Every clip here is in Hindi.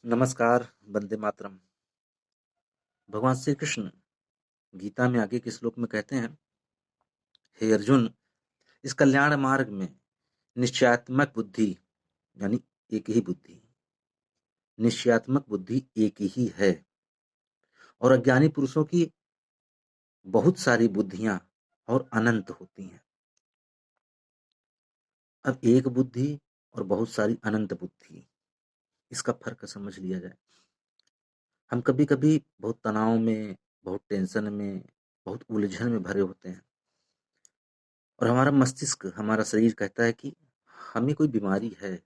नमस्कार, वंदे मातरम। भगवान श्री कृष्ण गीता में आगे के श्लोक में कहते हैं, हे अर्जुन, इस कल्याण मार्ग में निश्चयात्मक बुद्धि यानी एक ही बुद्धि, निश्चयात्मक बुद्धि एक ही है और अज्ञानी पुरुषों की बहुत सारी बुद्धियां और अनंत होती हैं। अब एक बुद्धि और बहुत सारी अनंत बुद्धि, इसका फर्क समझ लिया जाए। हम कभी कभी बहुत तनाव में, बहुत टेंशन में, बहुत उलझन में भरे होते हैं और हमारा मस्तिष्क, हमारा शरीर कहता है कि हमें कोई बीमारी है।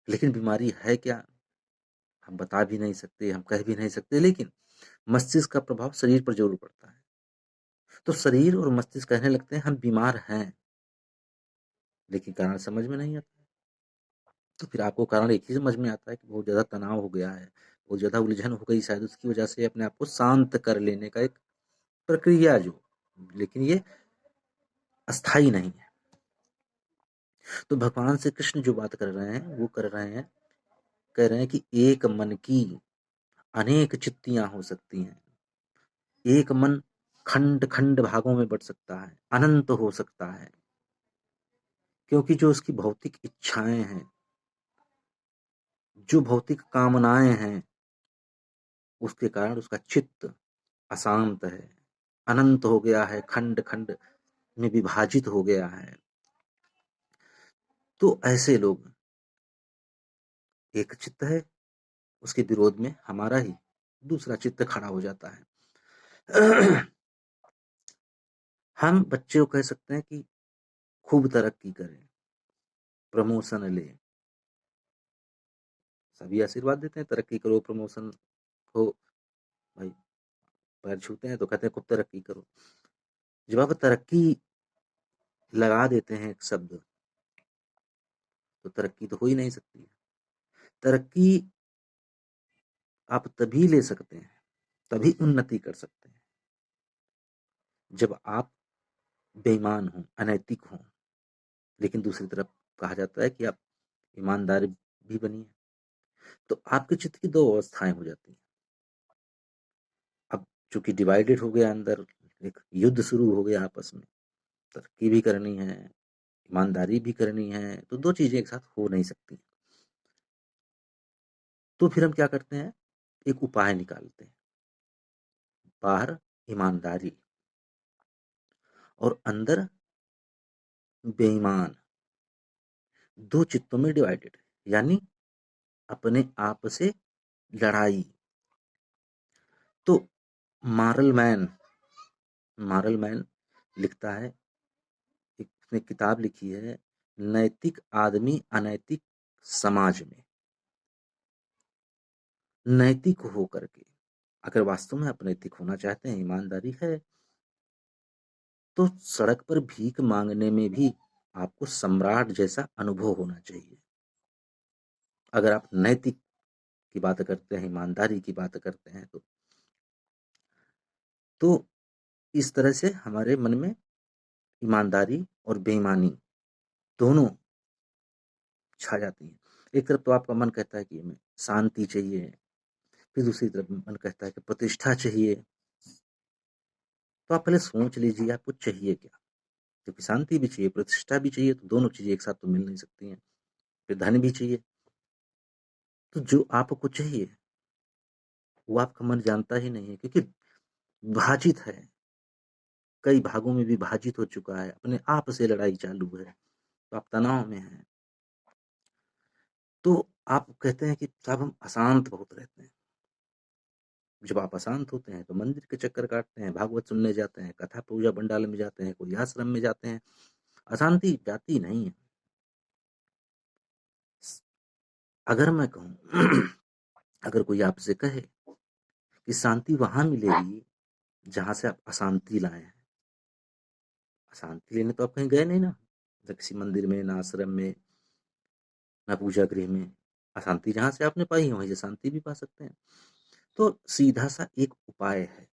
लेकिन बीमारी है क्या, हम बता भी नहीं सकते, हम कह भी नहीं सकते, लेकिन मस्तिष्क का प्रभाव शरीर पर जरूर पड़ता है। तो शरीर और मस्तिष्क कहने लगते हैं हम बीमार हैं, लेकिन कारण समझ में नहीं आता। तो फिर आपको कारण एक ही समझ में आता है कि बहुत ज्यादा तनाव हो गया है, बहुत ज्यादा उलझन हो गई, शायद उसकी वजह से अपने आप को शांत कर लेने का एक प्रक्रिया जो, लेकिन ये अस्थाई नहीं है। तो भगवान श्री कृष्ण जो बात कर रहे हैं वो कर रहे हैं, कह रहे हैं कि एक मन की अनेक चित्तियां हो सकती हैं। एक मन खंड खंड भागों में बट सकता है, अनंत हो सकता है, क्योंकि जो उसकी भौतिक इच्छाएं हैं, जो भौतिक कामनाएं हैं, उसके कारण उसका चित्त अशांत है, अनंत हो गया है, खंड खंड में विभाजित हो गया है। तो ऐसे लोग, एक चित्त है, उसके विरोध में हमारा ही दूसरा चित्त खड़ा हो जाता है। हम बच्चे को कह सकते हैं कि खूब तरक्की करें, प्रमोशन ले, सभी आशीर्वाद देते हैं, तरक्की करो, प्रमोशन हो। भाई पैर छूते हैं तो कहते हैं खूब तरक्की करो। जब आप तरक्की लगा देते हैं एक शब्द, तो तरक्की तो हो ही नहीं सकती। तरक्की आप तभी ले सकते हैं, तभी उन्नति कर सकते हैं, जब आप बेईमान हो, अनैतिक हो। लेकिन दूसरी तरफ कहा जाता है कि आप ईमानदार भी बनिए। तो आपके चित्त की दो अवस्थाएं हो जाती हैं। अब चूंकि डिवाइडेड हो गया अंदर, एक युद्ध शुरू हो गया आपस में, तरक्की भी करनी है, ईमानदारी भी करनी है, तो दो चीजें एक साथ हो नहीं सकती। तो फिर हम क्या करते हैं, एक उपाय निकालते हैं। बाहर ईमानदारी और अंदर बेईमान, दो चित्तों में डिवाइडेड, यानी अपने आप से लड़ाई। तो मारल मैन, मारल मैन लिखता है, एक किताब लिखी है, नैतिक आदमी अनैतिक समाज में। नैतिक हो करके, अगर वास्तव में आप नैतिक होना चाहते हैं, ईमानदारी है, तो सड़क पर भीख मांगने में भी आपको सम्राट जैसा अनुभव होना चाहिए। अगर आप नैतिक की बात करते हैं, ईमानदारी की बात करते हैं, तो इस तरह से हमारे मन में ईमानदारी और बेईमानी दोनों छा जाती हैं। एक तरफ तो आपका मन कहता है कि हमें शांति चाहिए, फिर दूसरी तरफ मन कहता है कि प्रतिष्ठा चाहिए। तो आप पहले सोच लीजिए आपको चाहिए क्या। क्योंकि शांति भी चाहिए, प्रतिष्ठा भी चाहिए, तो दोनों चीजें एक साथ तो मिल नहीं सकती हैं। फिर धन भी चाहिए। तो जो आपको चाहिए वो आपका मन जानता ही नहीं है, क्योंकि विभाजित है, कई भागों में विभाजित हो चुका है, अपने आप से लड़ाई चालू है, तो आप तनाव में हैं। तो आप कहते हैं कि साहब हम अशांत बहुत रहते हैं। जब आप अशांत होते हैं तो मंदिर के चक्कर काटते हैं, भागवत सुनने जाते हैं, कथा पूजा पंडाल में जाते हैं, कोई आश्रम में जाते हैं, अशांति जाती नहीं है। अगर मैं कहूं, अगर कोई आपसे कहे कि शांति वहां मिलेगी जहां से आप अशांति लाए हैं, अशांति लेने तो आप कहीं गए नहीं ना, न किसी मंदिर में, ना आश्रम में, ना पूजा गृह में। अशांति जहां से आपने पाई है वहीं से शांति भी पा सकते हैं। तो सीधा सा एक उपाय है।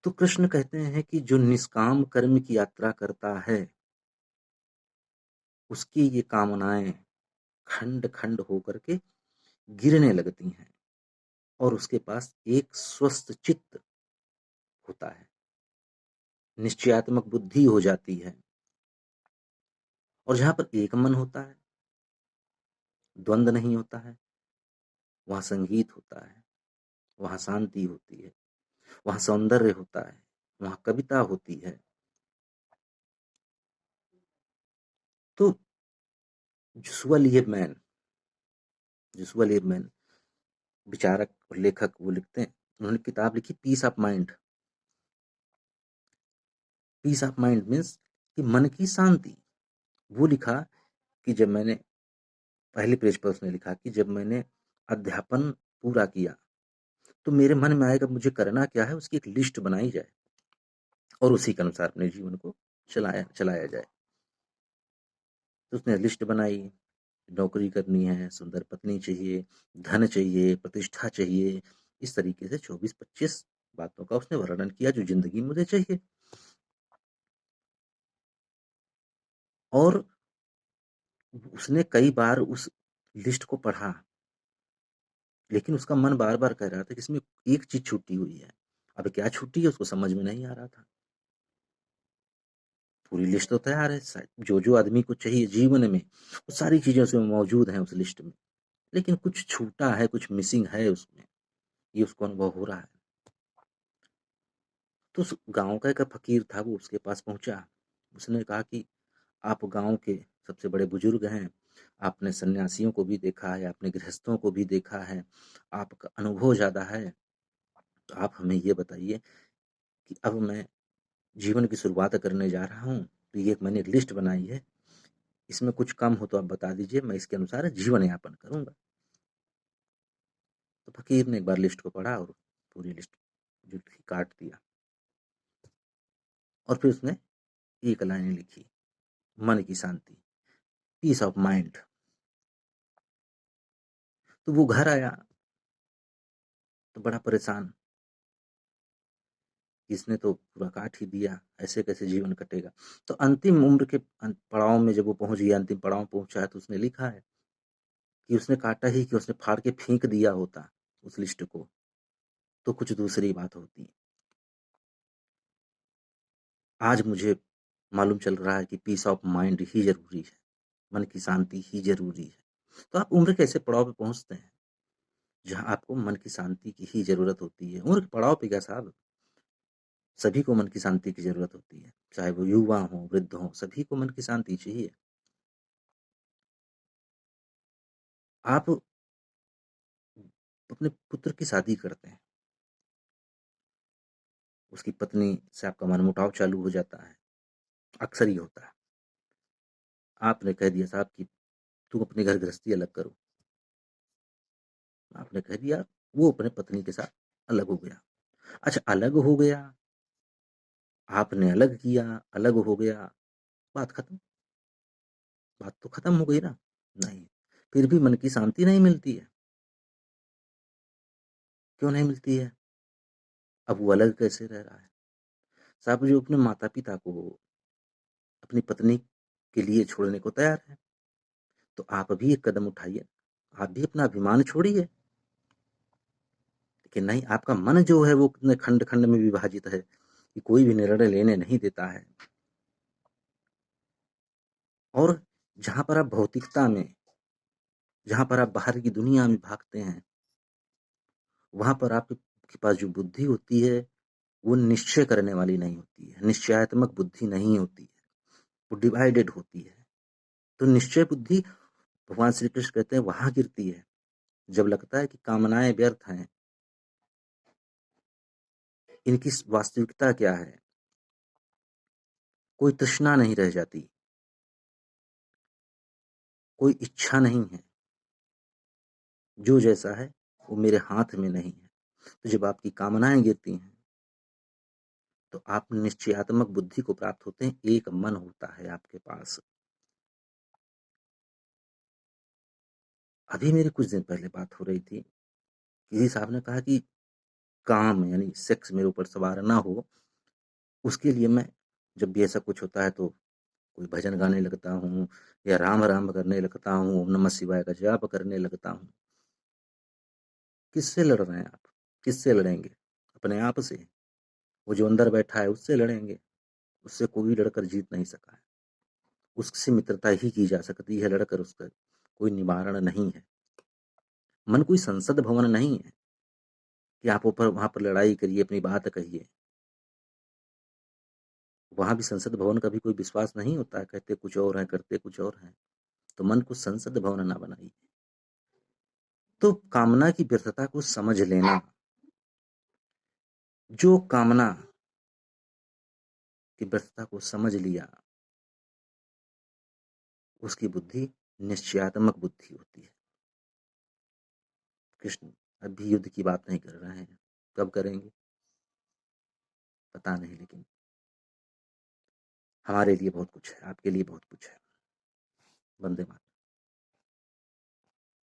तो कृष्ण कहते हैं कि जो निष्काम कर्म की यात्रा करता है, उसकी ये कामनाएं खंड-खंड होकर के गिरने लगती हैं और उसके पास एक स्वस्थ चित्त होता है, निश्चयात्मक बुद्धि हो जाती है। और जहाँ पर एक मन होता है, द्वंद नहीं होता है, वहाँ संगीत होता है, वहाँ शांति होती है, वहाँ सौंदर्य होता है, वहाँ कविता होती है। तो जोशुआ लिबमैन विचारक और लेखक वो लिखते हैं, उन्होंने किताब लिखी peace of mind. Peace of mind means कि मन की शांति। वो लिखा कि जब मैंने पहले पेज पर उसने लिखा कि जब मैंने अध्यापन पूरा किया तो मेरे मन में आएगा मुझे करना क्या है, उसकी एक लिस्ट बनाई जाए और उसी के अनुसार अपने जीवन को चलाया जाए। तो उसने लिस्ट बनाई, नौकरी करनी है, सुंदर पत्नी चाहिए, धन चाहिए, प्रतिष्ठा चाहिए, इस तरीके से 24-25 बातों का उसने वर्णन किया जो जिंदगी में मुझे चाहिए। और उसने कई बार उस लिस्ट को पढ़ा, लेकिन उसका मन बार बार कह रहा था कि इसमें एक चीज छूटी हुई है। अब क्या छूटी है उसको समझ में नहीं आ रहा था। पूरी लिस्ट तो तैयार है, जो जो आदमी को चाहिए जीवन में वो सारी चीजें उसमें मौजूद हैं उस लिस्ट में, लेकिन कुछ छूटा है, कुछ मिसिंग है उसमें, ये उसको अनुभव हो रहा है। तो उस गांव का एक फकीर था, वो उसके पास पहुंचा। उसने कहा कि आप गांव के सबसे बड़े बुजुर्ग हैं, आपने सन्यासियों को भी देखा है, आपने गृहस्थों को भी देखा है, आपका अनुभव ज्यादा है, तो आप हमें ये बताइए कि अब मैं जीवन की शुरुआत करने जा रहा हूँ, तो ये मैंने एक लिस्ट बनाई है, इसमें कुछ कम हो तो आप बता दीजिए, मैं इसके अनुसार जीवन यापन करूंगा। तो फकीर ने एक बार लिस्ट को पढ़ा और पूरी लिस्ट जो थी काट दिया, और फिर उसने एक लाइन लिखी, मन की शांति, पीस ऑफ माइंड। तो वो घर आया तो बड़ा परेशान, इसने तो पूरा काट ही दिया, ऐसे कैसे जीवन कटेगा। तो अंतिम उम्र के पड़ाव में जब वो पहुंच गया, अंतिम पड़ाव पहुंचा है, तो उसने लिखा है कि उसने काटा ही कि उसने फाड़ के फेंक दिया होता उस लिस्ट को, तो कुछ दूसरी बात होती। आज मुझे मालूम चल रहा है कि पीस ऑफ माइंड ही जरूरी है, मन की शांति ही जरूरी है। तो आप उम्र के ऐसे पड़ाव पे पहुंचते हैं जहां आपको मन की शांति की ही जरूरत होती है। उम्र के पड़ाव पे क्या साहब, सभी को मन की शांति की जरूरत होती है, चाहे वो युवा हो, वृद्ध हो, सभी को मन की शांति चाहिए। आप अपने पुत्र की शादी करते हैं, उसकी पत्नी से आपका मनमुटाव चालू हो जाता है, अक्सर ही होता है। आपने कह दिया साहब कि तुम अपनी घर गृहस्थी अलग करो, आपने कह दिया, वो अपने पत्नी के साथ अलग हो गया। अच्छा, अलग हो गया, आपने अलग किया, अलग हो गया, बात खत्म, बात तो खत्म हो गई ना? नहीं, फिर भी मन की शांति नहीं मिलती है। क्यों नहीं मिलती है? अब वो अलग कैसे रह रहा है? साहब जो अपने माता पिता को अपनी पत्नी के लिए छोड़ने को तैयार है, तो आप भी एक कदम उठाइए, आप भी अपना अभिमान छोड़िए। लेकिन नहीं, आपका मन जो है वो कितने खंड खंड में विभाजित है कि कोई भी निर्णय लेने नहीं देता है। और जहां पर आप भौतिकता में, जहां पर आप बाहर की दुनिया में भागते हैं, वहां पर आपके पास जो बुद्धि होती है वो निश्चय करने वाली नहीं होती है, निश्चयात्मक बुद्धि नहीं होती है, वो डिवाइडेड होती है। तो निश्चय बुद्धि, भगवान श्री कृष्ण कहते हैं, वहां गिरती है जब लगता है कि कामनाएं व्यर्थ हैं, इनकी वास्तविकता क्या है, कोई तृष्णा नहीं रह जाती, कोई इच्छा नहीं है, जो जैसा है वो मेरे हाथ में नहीं है। तो जब आपकी कामनाएं गिरती हैं तो आप निश्चयात्मक बुद्धि को प्राप्त होते हैं, एक मन होता है आपके पास। अभी मेरे कुछ दिन पहले बात हो रही थी, किसी साहब ने कहा कि काम यानी सेक्स मेरे ऊपर सवार ना हो, उसके लिए मैं जब भी ऐसा कुछ होता है तो कोई भजन गाने लगता हूँ या राम राम करने लगता हूँ, ओम नमः शिवाय का जाप करने लगता हूँ। किससे लड़ रहे हैं आप? किससे लड़ेंगे? अपने आप से। वो जो अंदर बैठा है उससे लड़ेंगे। उससे कोई लड़कर जीत नहीं सका है। उससे मित्रता ही की जा सकती है, लड़कर उसका कोई निवारण नहीं है। मन कोई संसद भवन नहीं है कि आप ऊपर वहां पर लड़ाई करिए, अपनी बात कहिए। वहां भी संसद भवन का भी कोई विश्वास नहीं होता है, कहते कुछ और है, करते कुछ और है। तो मन को संसद भवन ना बनाइए। तो कामना की व्यर्थता को समझ लेना। जो कामना की व्यर्थता को समझ लिया, उसकी बुद्धि निश्चयात्मक बुद्धि होती है। कृष्ण अभी युद्ध की बात नहीं कर रहे हैं, कब करेंगे पता नहीं, लेकिन हमारे लिए बहुत कुछ है, आपके लिए बहुत कुछ है। वंदे मातरम।